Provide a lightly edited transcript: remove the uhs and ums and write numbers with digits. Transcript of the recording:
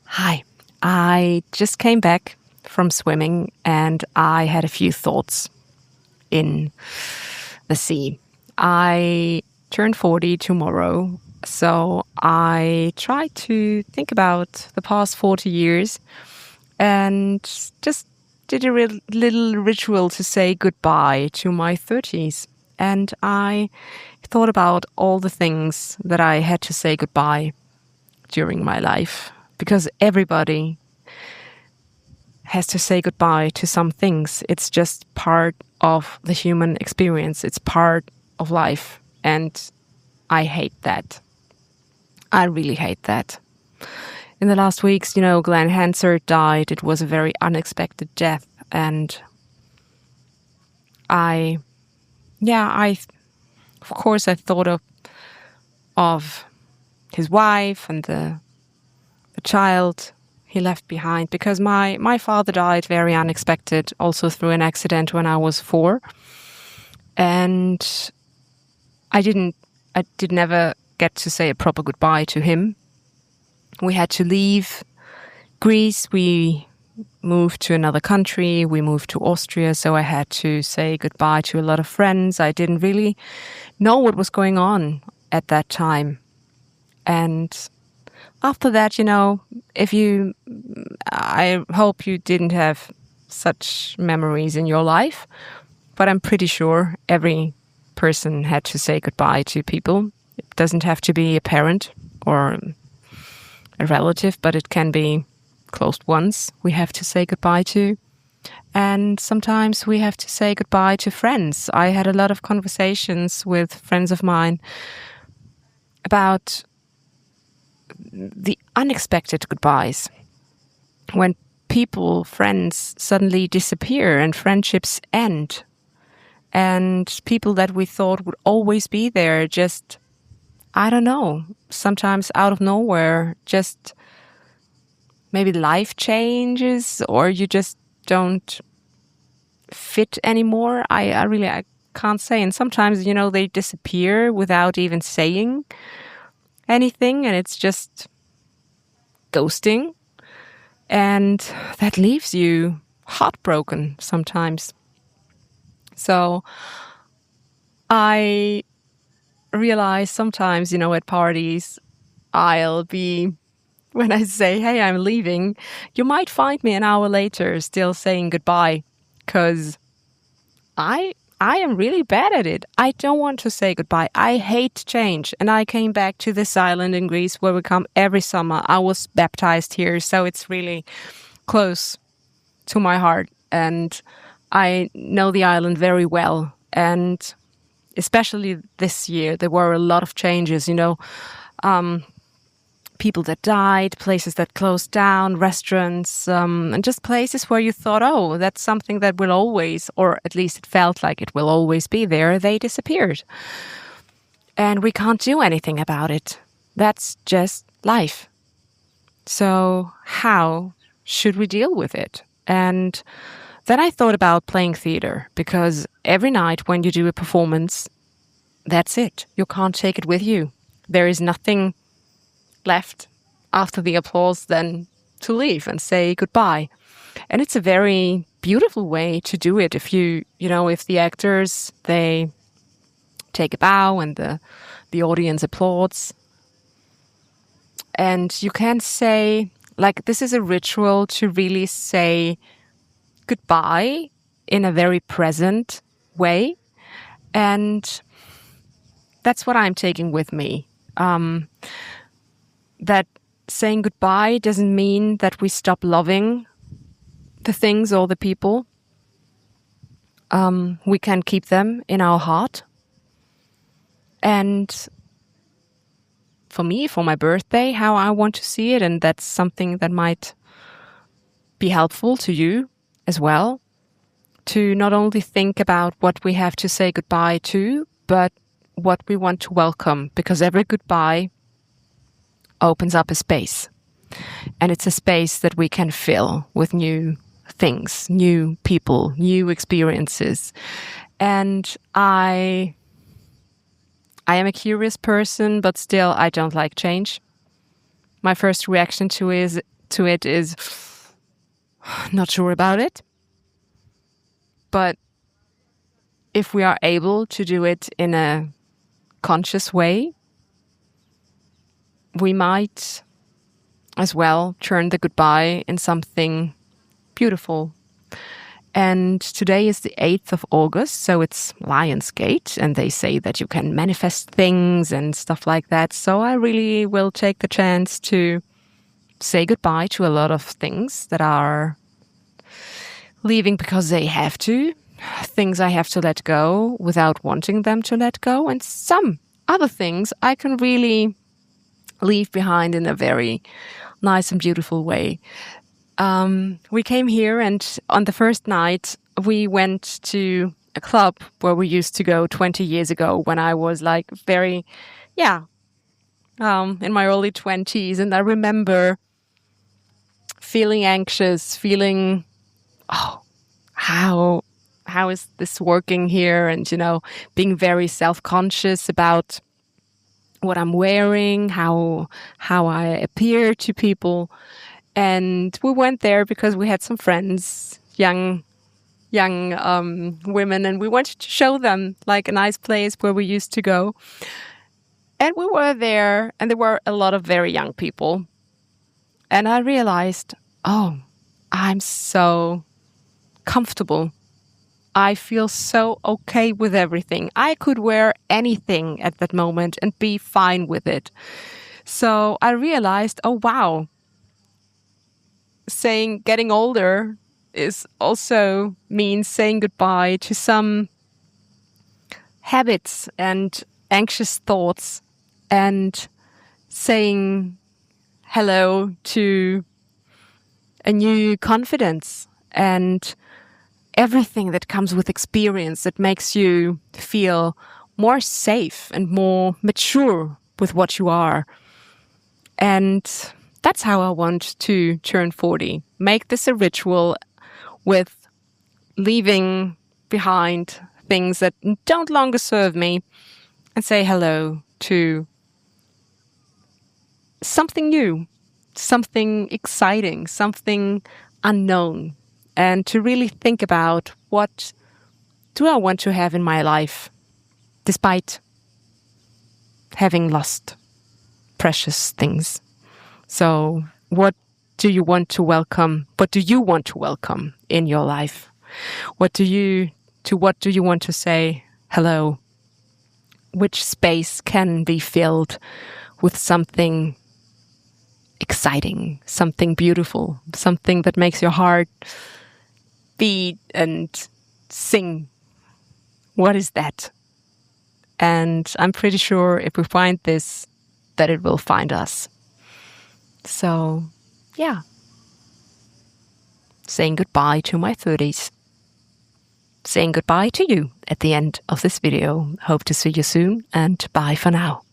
Hi, I just came back from swimming and I had a few thoughts in the sea. I turn 40 tomorrow, so I try to think about the past 40 years and just did a little ritual to say goodbye to my 30s. And I thought about all the things that I had to say goodbye during my life because everybody has to say goodbye to some things. It's just part of the human experience. It's part of life. And I hate that. I really hate that. In the last weeks, Glenn Hansard died. It was a very unexpected death. And of course, I thought of his wife and the child he left behind, because my father died very unexpected, also through an accident when I was 4. And I did never get to say a proper goodbye to him. We had to leave Greece. We moved to another country. We moved to Austria. So I had to say goodbye to a lot of friends. I didn't really know what was going on at that time. And after that, I hope you didn't have such memories in your life, but I'm pretty sure every person had to say goodbye to people. It doesn't have to be a parent or a relative, but it can be close ones we have to say goodbye to. And sometimes we have to say goodbye to friends. I had a lot of conversations with friends of mine about the unexpected goodbyes, when friends suddenly disappear and friendships end, and people that we thought would always be there just, I don't know, sometimes out of nowhere, just maybe life changes or you just don't fit anymore. I can't say. And sometimes, they disappear without even saying anything, and it's just ghosting, and that leaves you heartbroken sometimes. So I realize sometimes, at parties, when I say, hey, I'm leaving, you might find me an hour later still saying goodbye, because I am really bad at it. I don't want to say goodbye. I hate change. And I came back to this island in Greece where we come every summer. I was baptized here, so it's really close to my heart. And I know the island very well. And especially this year, there were a lot of changes, people that died, places that closed down, restaurants, and just places where you thought, oh, that's something that will always, or at least it felt like it will always be there. They disappeared. And we can't do anything about it. That's just life. So how should we deal with it? And then I thought about playing theater, because every night when you do a performance, that's it. You can't take it with you. There is nothing left after the applause than to leave and say goodbye. And it's a very beautiful way to do it. If if the actors, they take a bow and the audience applauds. And you can say, this is a ritual to really say goodbye in a very present way. And that's what I'm taking with me. That saying goodbye doesn't mean that we stop loving the things or the people. We can keep them in our heart. And for me, for my birthday, how I want to see it, and that's something that might be helpful to you as well, to not only think about what we have to say goodbye to, but what we want to welcome, because every goodbye opens up a space. And it's a space that we can fill with new things, new people, new experiences. And I am a curious person, but still I don't like change. My first reaction to to it is not sure about it. But if we are able to do it in a conscious way, we might as well turn the goodbye in something beautiful. And today is the 8th of August, so it's Lionsgate, and they say that you can manifest things and stuff like that. So I really will take the chance to say goodbye to a lot of things that are leaving because they have to, things I have to let go without wanting them to let go, and some other things I can really leave behind in a very nice and beautiful way. We came here, and on the first night we went to a club where we used to go 20 years ago when I was like very, in my early 20s. And I remember feeling anxious, feeling, how is this working here? And, being very self-conscious about what I'm wearing, how I appear to people. And we went there because we had some friends, young women, and we wanted to show them like a nice place where we used to go. And we were there, and there were a lot of very young people. And I realized, I'm so comfortable. I feel so okay with everything. I could wear anything at that moment and be fine with it. So I realized, wow. Getting older is also means saying goodbye to some habits and anxious thoughts, and saying hello to a new confidence and everything that comes with experience that makes you feel more safe and more mature with what you are. And that's how I want to turn 40. Make this a ritual with leaving behind things that don't longer serve me, and say hello to something new, something exciting, something unknown. And to really think about, what do I want to have in my life despite having lost precious things? So what do you want to welcome? What do you want to welcome in your life? What do you want to say hello? Which space can be filled with something exciting, something beautiful, something that makes your heart beat and sing? What is that? And I'm pretty sure if we find this, that it will find us. So, saying goodbye to my 30s. Saying goodbye to you at the end of this video. Hope to see you soon, and bye for now.